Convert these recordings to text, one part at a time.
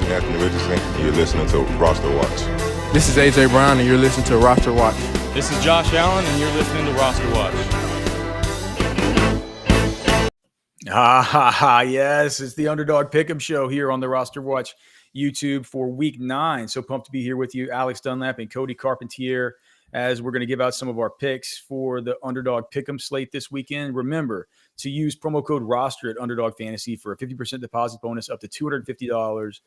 is Anthony Richardson, and you're listening to RosterWatch. This is AJ Brown, and you're listening to RosterWatch. This is Josh Allen, and you're listening to RosterWatch. Yes, it's the Underdog Pick'em Show here on the RosterWatch YouTube for Week 9. So pumped to be here with you, Alex Dunlap and Cody Carpentier, as we're going to give out some of our picks for the Underdog Pick'em slate this weekend. Remember to use promo code ROSTER at Underdog Fantasy for a 50% deposit bonus up to $250.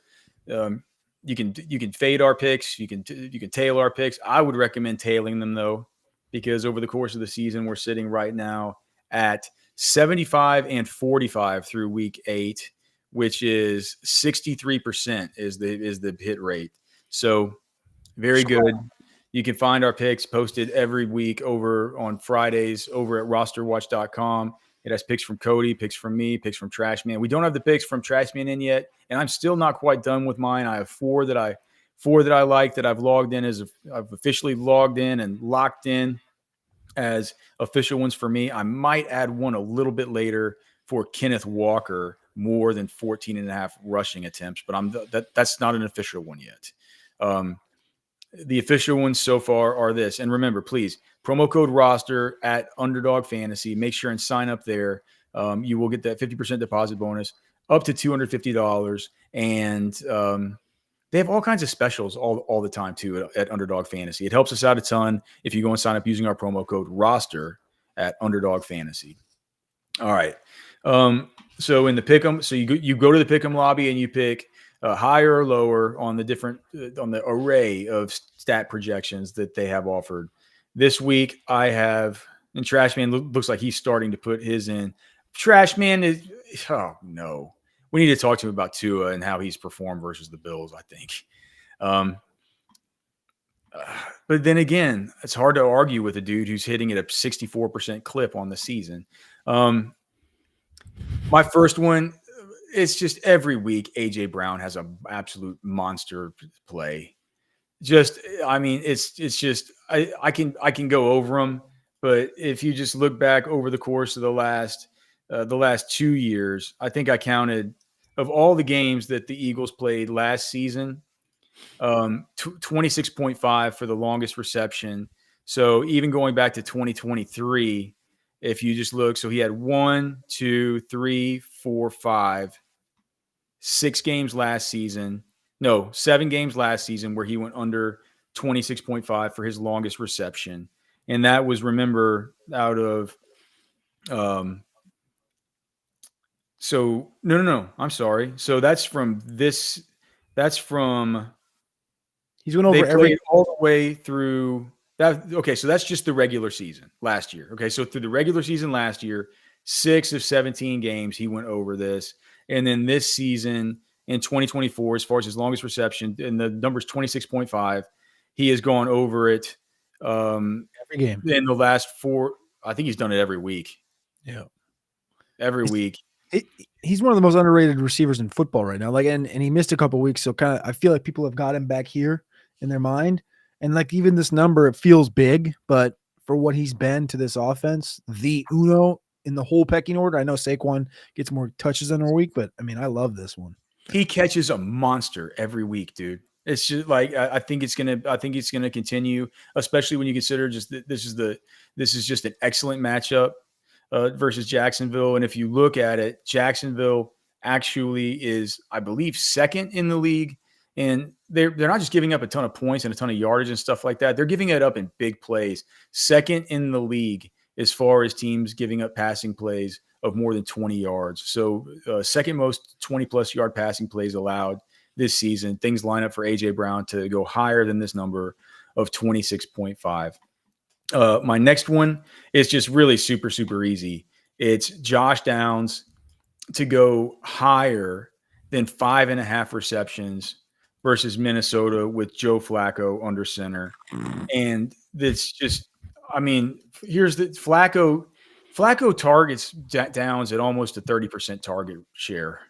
You can fade our picks. You can tail our picks. I would recommend tailing them, though, because over the course of the season, we're sitting right now at 75 and 45 through week 8, which is 63% is the hit rate. So very good. You can find our picks posted every week over on Fridays over at rosterwatch.com. It has picks from Cody, picks from me, picks from Trashman. We don't have the picks from Trashman in yet, and I'm still not quite done with mine. I have four that I like that I've logged in I've officially logged in and locked in as official ones for me. I might add one a little bit later for Kenneth Walker, more than 14 and a half rushing attempts, but that's not an official one yet. The official ones so far are this. And remember, please, promo code ROSTER at Underdog Fantasy. Make sure and sign up there. You will get that 50% deposit bonus up to $250. And they have all kinds of specials all the time, too, at Underdog Fantasy. It helps us out a ton if you go and sign up using our promo code ROSTER at Underdog Fantasy. All right. So in the Pick'em, so you go to the Pick'em lobby and you pick higher or lower on the array of stat projections that they have offered. This week I have, and Trashman looks like he's starting to put his in. Trashman is, oh no. We need to talk to him about Tua and how he's performed versus the Bills, I think. But then again, it's hard to argue with a dude who's hitting at a 64% clip on the season. My first one, it's just every week AJ Brown has an absolute monster play. It's just I can go over them, but if you just look back over the course of the last 2 years, I think I counted of all the games that the Eagles played last season, 26.5 for the longest reception. So even going back to 2023, if you just look, so he had 1, 2, 3, 4, 5. 7 games last season where he went under 26.5 for his longest reception. And that was, remember, out of I'm sorry. So that's from he's went over every all the way through that. Okay, so that's just the regular season last year. Okay, so through the regular season last year, 6 of 17 games he went over this. And then this season in 2024, as far as his longest reception, and the number's 26.5, he has gone over it every game in the last 4. I think he's done it every week. Yeah, every week. He's one of the most underrated receivers in football right now. Like, and he missed a couple of weeks, so kind of I feel like people have got him back here in their mind. And like even this number, it feels big, but for what he's been to this offense, the Uno in the whole pecking order. I know Saquon gets more touches in a week, but I mean, I love this one. He catches a monster every week, dude. It's just like I think it's gonna continue, especially when you consider just this is just an excellent matchup versus Jacksonville. And if you look at it, Jacksonville actually is, I believe, second in the league, and they're not just giving up a ton of points and a ton of yardage and stuff like that. They're giving it up in big plays. Second in the league as far as teams giving up passing plays of more than 20 yards. So second most 20-plus yard passing plays allowed this season. Things line up for A.J. Brown to go higher than this number of 26.5. My next one is just really super, super easy. It's Josh Downs to go higher than 5.5 receptions versus Minnesota with Joe Flacco under center. And it's just, I mean, here's the Flacco targets Downs at almost a 30% target share.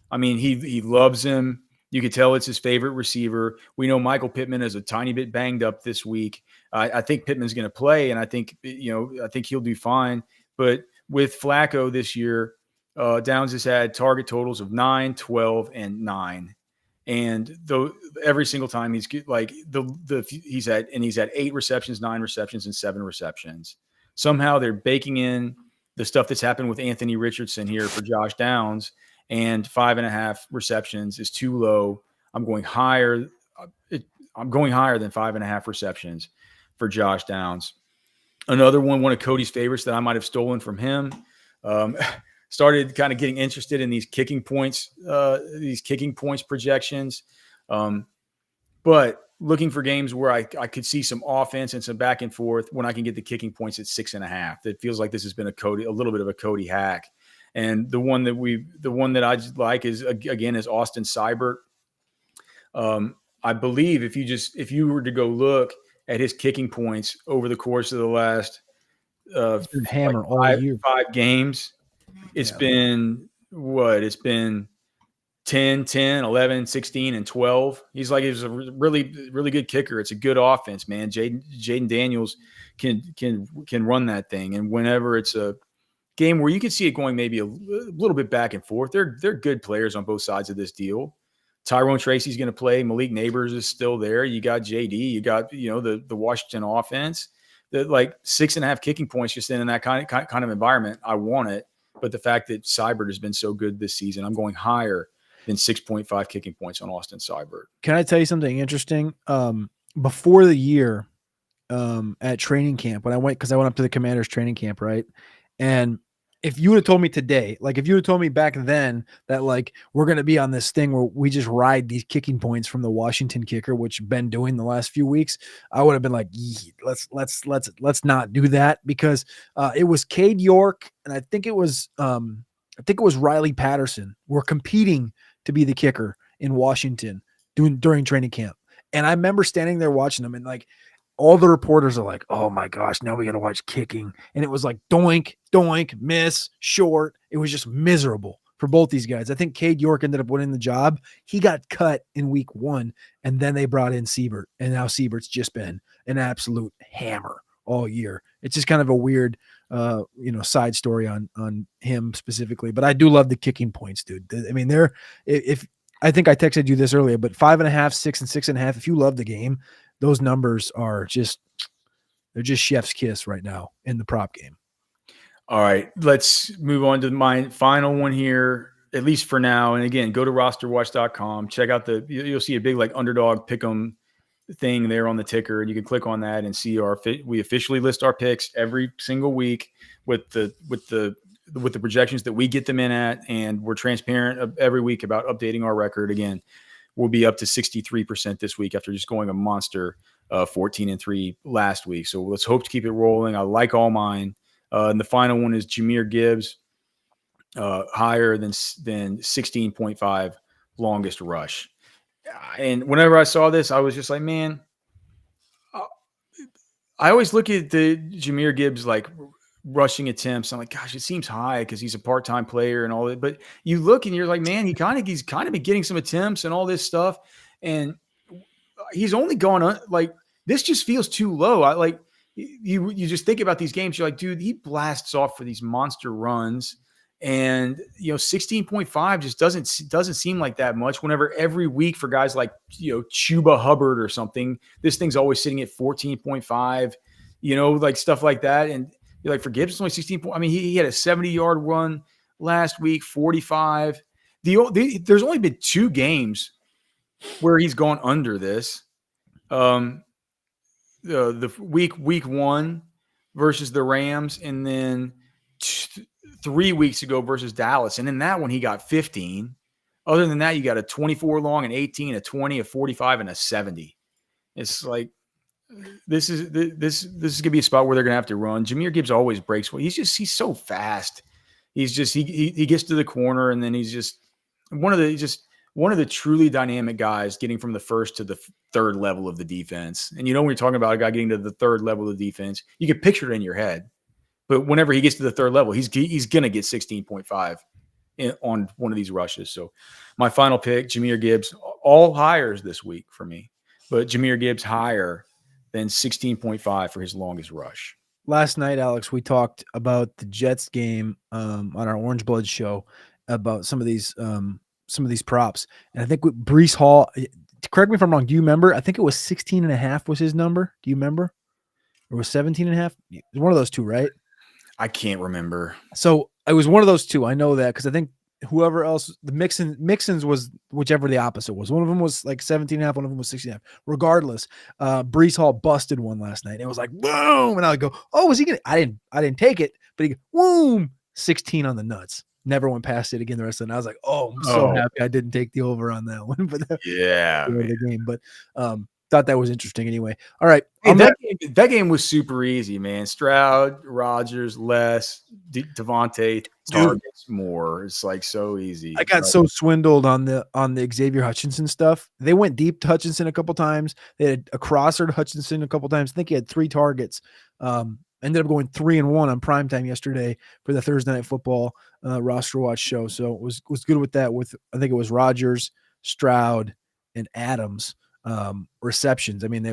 I mean, he loves him. You could tell it's his favorite receiver. We know Michael Pittman is a tiny bit banged up this week. I think Pittman's going to play, and I think he'll do fine. But with Flacco this year, Downs has had target totals of 9, 12, and 9. And though every single time he's like he's at 8 receptions, 9 receptions, and 7 receptions. Somehow they're baking in the stuff that's happened with Anthony Richardson here for Josh Downs, and 5.5 receptions is too low. I'm going higher. I'm going higher than 5.5 receptions for Josh Downs. Another one of Cody's favorites that I might have stolen from him. Started kind of getting interested in these kicking points projections. But looking for games where I could see some offense and some back and forth when I can get the kicking points at 6.5. It feels like this has been a little bit of a Cody hack. And the one that I just like is Austin Seibert. I believe if you were to go look at his kicking points over the course of the last hammer all year. 5 games, it's been 10, 11, 16, and 12. He's a really, really good kicker. It's a good offense, man. Jaden Daniels can run that thing. And whenever it's a game where you can see it going maybe a little bit back and forth, they're good players on both sides of this deal. Tyrone Tracy's going to play. Malik Neighbors is still there. You got JD. You got the Washington offense. That 6.5 kicking points just in that kind of environment. I want it, but the fact that Seibert has been so good this season, I'm going higher than 6.5 kicking points on Austin Seibert. Can I tell you something interesting? Before the year, at training camp, because I went up to the Commanders training camp, right? And if you would have told me today, if you would have told me back then that we're going to be on this thing where we just ride these kicking points from the Washington kicker, which been doing the last few weeks, I would have been like, let's not do that, because it was Cade York and I think it was Riley Patterson were competing to be the kicker in Washington during training camp. And I remember standing there watching them, and all the reporters are like, oh my gosh, now we got to watch kicking. And it was doink, doink, miss, short. It was just miserable for both these guys. I think Cade York ended up winning the job. He got cut in week 1, and then they brought in Seibert, and now Seibert's just been an absolute hammer all year. It's just kind of a weird, side story on him specifically, but I do love the kicking points, dude. I mean, I think I texted you this earlier, but 5.5, 6, and 6.5, if you love the game, those numbers are they're just chef's kiss right now in the prop game. All right, let's move on to my final one here, at least for now. And again, go to rosterwatch.com, check out you'll see a big Underdog pick'em thing there on the ticker, and you can click on that and see we officially list our picks every single week with the projections that we get them in at, and we're transparent every week about updating our record. Again, we'll be up to 63% this week after just going a monster 14-3 last week. So let's hope to keep it rolling. I like all mine. And the final one is Jahmyr Gibbs, higher than 16.5 longest rush. And whenever I saw this, I was just like, man, I always look at the Jahmyr Gibbs rushing attempts. I'm like, gosh, it seems high because he's a part-time player and all that. But you look and you're like, man, he's kind of been getting some attempts and all this stuff, and he's only gone on this. Just feels too low. You just think about these games. You're like, dude, he blasts off for these monster runs, and 16.5 just doesn't seem like that much. Whenever every week for guys like Chuba Hubbard or something, this thing's always sitting at 14.5. Stuff like that. And you're like, for Gibbs, it's only 16 points. I mean, he had a 70-yard run last week, 45. There's only been 2 games where he's gone under this. The week 1 versus the Rams, and then 3 weeks ago versus Dallas. And in that one, he got 15. Other than that, you got a 24 long, an 18, a 20, a 45, and a 70. It's like, this is going to be a spot where they're going to have to run. Jahmyr Gibbs always breaks. He's so fast. He gets to the corner, and then he's just one of the truly dynamic guys getting from the first to the third level of the defense. And when you're talking about a guy getting to the third level of the defense, you can picture it in your head. But whenever he gets to the third level, he's going to get 16.5 on one of these rushes. So my final pick, Jahmyr Gibbs, all hires this week for me, but Jahmyr Gibbs higher than 16.5 for his longest rush. Last night, Alex, we talked about the Jets game on our Orange Blood show, about some of these some of these props. And I think with Brees Hall, correct me if I'm wrong. Do you remember? I think it was 16.5 was his number. Do you remember? Or was 17.5? It was one of those two, right? I can't remember. So it was one of those two. I know that because I think whoever else, the Mixon's was whichever the opposite was. One of them was like 17.5, one of them was 16.5. Regardless, Brees Hall busted one last night. It was like boom, and I would go, "Oh, was he gonna?" I didn't take it, but he boom, 16 on the nuts. Never went past it again the rest of the night. I was like, "Oh, I'm so happy I didn't take the over on that one." But the game, but thought that was interesting anyway. All right, hey, that game was super easy, man. Stroud, Rodgers, less, Devontae, targets more. It's like so easy. I got so swindled on the Xavier Hutchinson stuff. They went deep to Hutchinson a couple times. They had a crosser to Hutchinson a couple times. I think he had 3 targets. Ended up going 3-1 on primetime yesterday for the Thursday Night Football roster watch show. So it was good with that. With I think it was Rodgers, Stroud, and Adams receptions. I mean,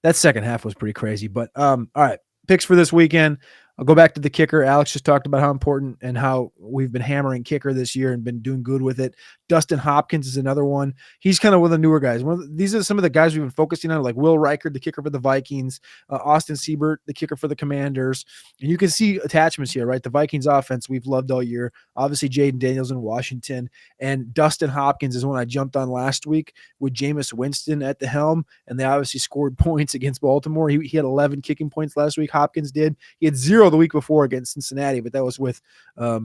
that second half was pretty crazy. But all right, picks for this weekend. I'll go back to the kicker. Alex just talked about how important and how we've been hammering kicker this year and been doing good with it. Dustin Hopkins is another one. He's kind of one of the newer guys. These are some of the guys we've been focusing on, like Will Reichard, the kicker for the Vikings, Austin Siebert, the kicker for the Commanders. And you can see attachments here, right? The Vikings offense we've loved all year. Obviously, Jaden Daniels in Washington. And Dustin Hopkins is one I jumped on last week with Jameis Winston at the helm. And they obviously scored points against Baltimore. He had 11 kicking points last week. Hopkins did. He had 0 the week before against Cincinnati, but that was with, a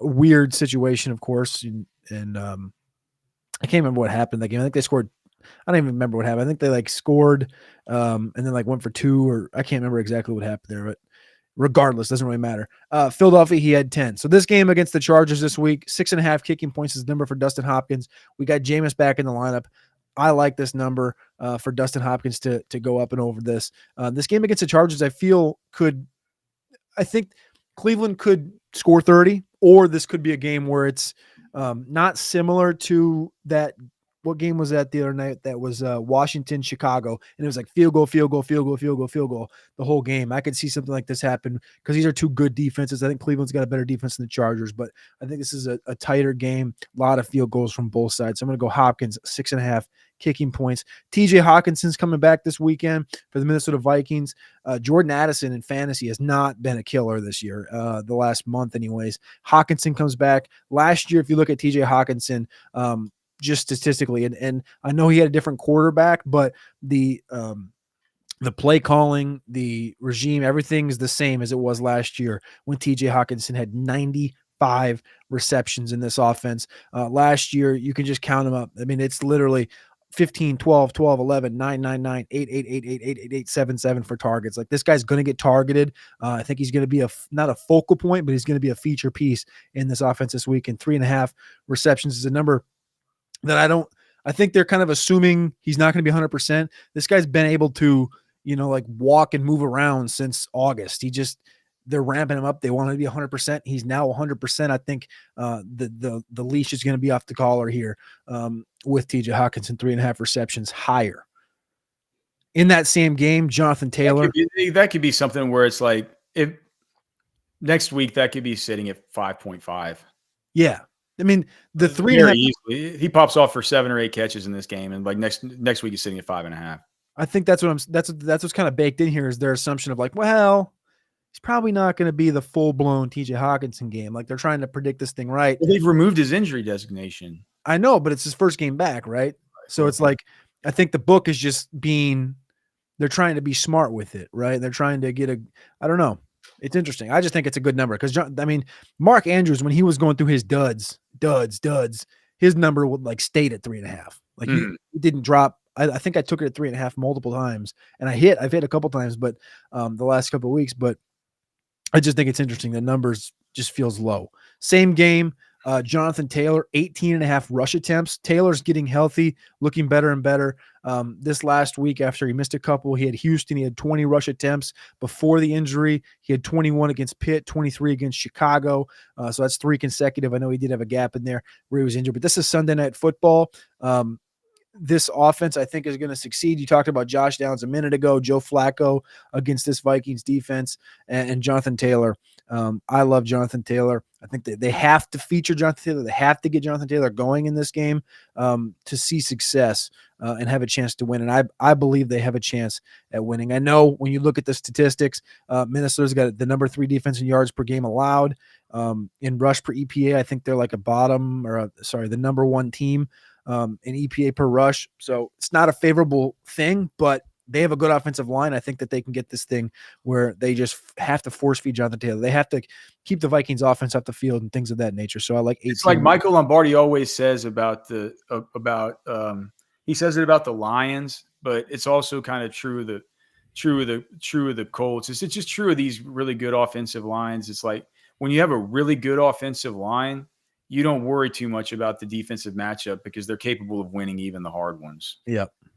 weird situation, of course. And I can't remember what happened that game. I think they scored. I don't even remember what happened. I think they like scored and then like went for 2, or I can't remember exactly what happened there, but regardless, doesn't really matter. Philadelphia, he had 10. So this game against the Chargers this week, 6.5 kicking points is the number for Dustin Hopkins. We got Jameis back in the lineup. I like this number for Dustin Hopkins to go up and over this. This game against the Chargers, I think Cleveland could score 30, or this could be a game where it's not similar to that. What game was that the other night? That was Washington, Chicago. And it was like field goal the whole game. I could see something like this happen because these are two good defenses. I think Cleveland's got a better defense than the Chargers, but I think this is a tighter game. A lot of field goals from both sides. So I'm going to go Hopkins, 6.5 kicking points. TJ Hawkinson's coming back this weekend for the Minnesota Vikings. Jordan Addison in fantasy has not been a killer this year, the last month anyways. Hawkinson comes back. Last year, if you look at TJ Hawkinson, just statistically, and I know he had a different quarterback, but the play calling, the regime, everything is the same as it was last year when TJ Hawkinson had 95 receptions in this offense. Last year, you can just count them up. I mean, it's literally 15, 12, 12, 11, 9, 9, 9, 8, 8, 8, 8, 8, 8, 8, 7, 7 for targets. Like this guy's going to get targeted. I think he's going to be not a focal point, but he's going to be a feature piece in this offense this week. And 3.5 receptions is a number that I think they're kind of assuming he's not going to be 100%. This guy's been able to, like walk and move around since August. They're ramping him up. They want him to be 100%. He's now 100%. I think the leash is going to be off the collar here with TJ Hawkinson, 3.5 receptions higher. In that same game, Jonathan Taylor. That could be something where it's like, if next week that could be sitting at 5.5. Yeah. I mean, the 3.5 very easily. He pops off for 7 or 8 catches in this game, and like next week he's sitting at 5.5. I think that's what's kind of baked in here is their assumption of like, well, he's probably not going to be the full blown TJ Hawkinson game. Like they're trying to predict this thing right. Well, they've removed his injury designation. I know, but it's his first game back, right? So it's like I think the book is just they're trying to be smart with it, right? They're trying to get I don't know. It's interesting. I just think it's a good number because Mark Andrews, when he was going through his duds, his number would like stayed at 3.5. Like he didn't drop. I think I took it at 3.5 multiple times, and I've hit a couple times, but the last couple of weeks. But I just think it's interesting. The numbers just feels low. Same game. Jonathan Taylor, 18.5 rush attempts. Taylor's getting healthy, looking better and better. This last week, after he missed a couple, he had Houston. He had 20 rush attempts before the injury. He had 21 against Pitt, 23 against Chicago. So that's 3 consecutive. I know he did have a gap in there where he was injured, but this is Sunday Night Football. This offense, I think, is going to succeed. You talked about Josh Downs a minute ago, Joe Flacco against this Vikings defense, and Jonathan Taylor I love Jonathan Taylor. I think that they have to feature Jonathan Taylor. They have to get Jonathan Taylor going in this game to see success and have a chance to win. And I believe they have a chance at winning. I know when you look at the statistics, Minnesota's got the number 3 defense in yards per game allowed. In rush per EPA, I think they're like the number 1 team in EPA per rush. So it's not a favorable thing, but they have a good offensive line. I think that they can get this thing where they just have to force feed Jonathan Taylor. They have to keep the Vikings offense up the field and things of that nature. So I like 18. It's like Michael Lombardi always says about he says it about the Lions, but it's also kind of true of the Colts. It's just true of these really good offensive lines. It's like when you have a really good offensive line, you don't worry too much about the defensive matchup because they're capable of winning even the hard ones. Yep. I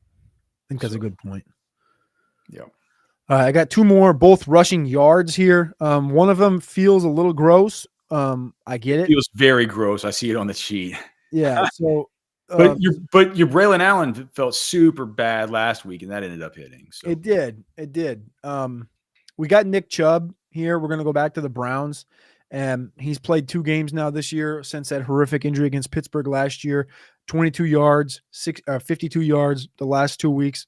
think that's a good point. Yeah. I got 2 more, both rushing yards here. One of them feels a little gross. I get it. Feels very gross. I see it on the sheet. Yeah. So, but your Braylon Allen felt super bad last week, and that ended up hitting. So it did. We got Nick Chubb here. We're going to go back to the Browns, and he's played 2 games now this year since that horrific injury against Pittsburgh last year. 22 yards, 52 yards the last 2 weeks.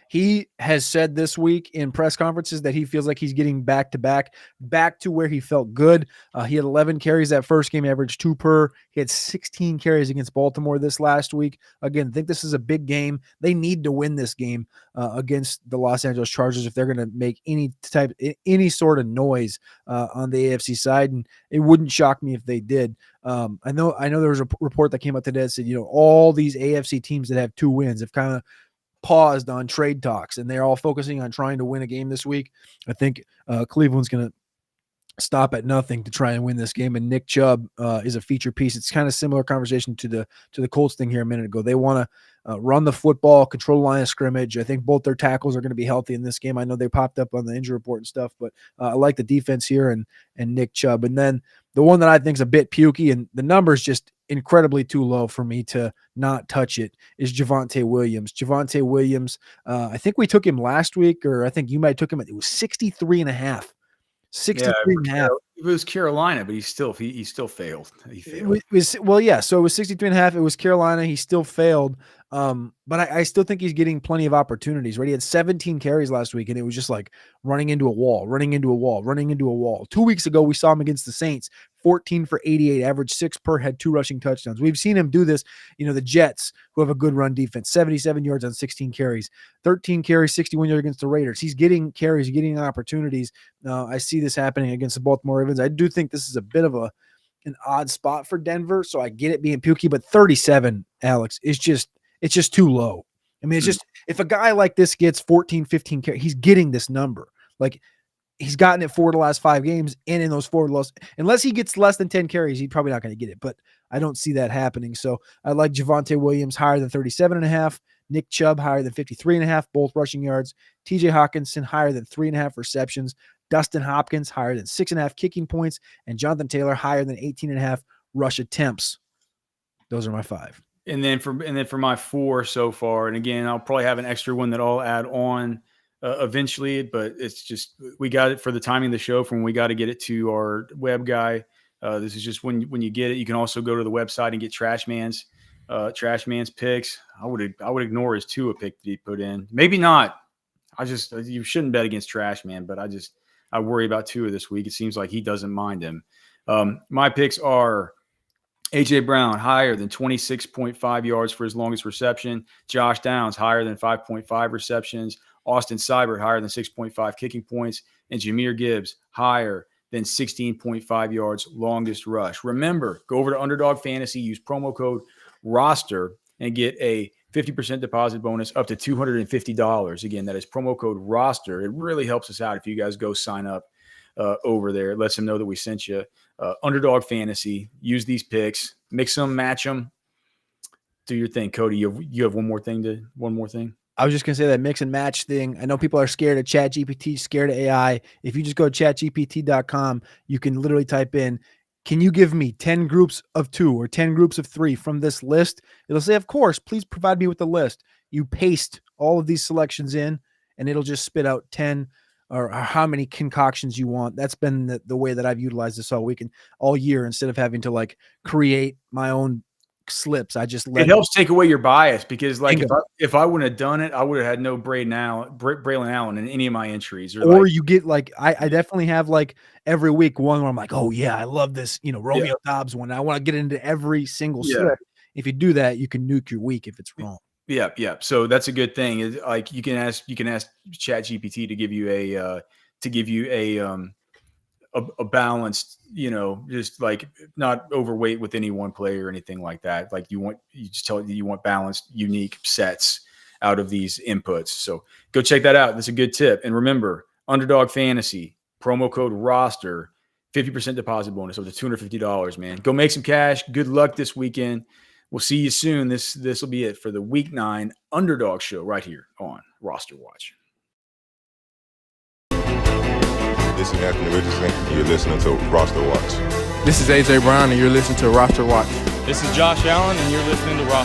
He has said this week in press conferences that he feels like he's getting back to where he felt good. He had 11 carries that first game, averaged 2 per. He had 16 carries against Baltimore this last week. Again, I think this is a big game. They need to win this game against the Los Angeles Chargers if they're going to make any sort of noise on the AFC side. And it wouldn't shock me if they did. I know there was a report that came out today that said, all these AFC teams that have 2 wins have kind of paused on trade talks, and they're all focusing on trying to win a game this week. I think Cleveland's going to stop at nothing to try and win this game, and Nick Chubb is a feature piece. It's kind of similar conversation to the Colts thing here a minute ago. They want to run the football, control the line of scrimmage. I think both their tackles are going to be healthy in this game. I know they popped up on the injury report and stuff, but I like the defense here and Nick Chubb. And then the one that I think is a bit pukey, and the number's just incredibly too low for me to not touch it, is Javonte Williams. Javonte Williams, I think we took him last week, or I think you might have took him. It was 63.5. 63.5. It was Carolina, but he still failed. He failed. So it was 63.5. It was Carolina. He still failed. But I still think he's getting plenty of opportunities, right? He had 17 carries last week, and it was just like running into a wall. 2 weeks ago, we saw him against the Saints, 14 for 88, averaged 6 per, had 2 rushing touchdowns. We've seen him do this, the Jets, who have a good run defense, 77 yards on 16 carries, 13 carries, 61 yards against the Raiders. He's getting carries, getting opportunities. I see this happening against the Baltimore Ravens. I do think this is a bit of an odd spot for Denver, so I get it being pukey, but 37, Alex, is just too low. I mean, it's just, if a guy like this gets 14, 15 carries, he's getting this number. Like, he's gotten it 4 of the last 5 games, and in those 4 unless he gets less than 10 carries, he's probably not going to get it, but I don't see that happening. So I like Javonte Williams higher than 37.5, Nick Chubb higher than 53.5, both rushing yards, TJ Hawkinson higher than 3.5 receptions, Dustin Hopkins higher than 6.5 kicking points, and Jonathan Taylor higher than 18.5 rush attempts. Those are my 5. And then for my 4 so far, and again, I'll probably have an extra one that I'll add on eventually, but it's just, we got it for the timing of the show from when we got to get it to our web guy. This is just when you get it. You can also go to the website and get Trashman's picks. I would ignore his Tua pick that he put in. Maybe not. You shouldn't bet against Trashman, but I worry about Tua this week. It seems like he doesn't mind him. My picks are A.J. Brown higher than 26.5 yards for his longest reception. Josh Downs higher than 5.5 receptions. Austin Seibert higher than 6.5 kicking points. And Jahmyr Gibbs higher than 16.5 yards longest rush. Remember, go over to Underdog Fantasy, use promo code ROSTER, and get a 50% deposit bonus up to $250. Again, that is promo code ROSTER. It really helps us out if you guys go sign up over there. It lets them know that we sent you. Underdog Fantasy. Use these picks. Mix them, match them. Do your thing. Cody, you have one more thing? I was just going to say that mix and match thing. I know people are scared of ChatGPT, scared of AI. If you just go to chatgpt.com, you can literally type in, can you give me 10 groups of 2 or 10 groups of 3 from this list? It'll say, of course, please provide me with the list. You paste all of these selections in, and it'll just spit out 10 or how many concoctions you want. That's been the way that I've utilized this all week and all year, instead of having to like create my own slips. I just let it helps take away your bias, because like Bingo. if I wouldn't have done it, I would have had no Braylon Allen in any of my entries. Or like, you get like I definitely have like every week one where I'm like, oh yeah, I love this, Romeo Dobbs one. I want to get into every single slip. If you do that, you can nuke your week if it's wrong. Yeah. So that's a good thing. Is like you can ask ChatGPT to give you a balanced, just like not overweight with any one player or anything like that. Like you just tell it that you want balanced, unique sets out of these inputs. So go check that out. That's a good tip. And remember, Underdog Fantasy, promo code ROSTER, 50% deposit bonus up to $250, man. Go make some cash. Good luck this weekend. We'll see you soon. This will be it for the Week 9 Underdog Show right here on Roster Watch. This is Anthony Richardson. You're listening to Roster Watch. This is AJ Brown, and you're listening to Roster Watch. This is Josh Allen, and you're listening to Roster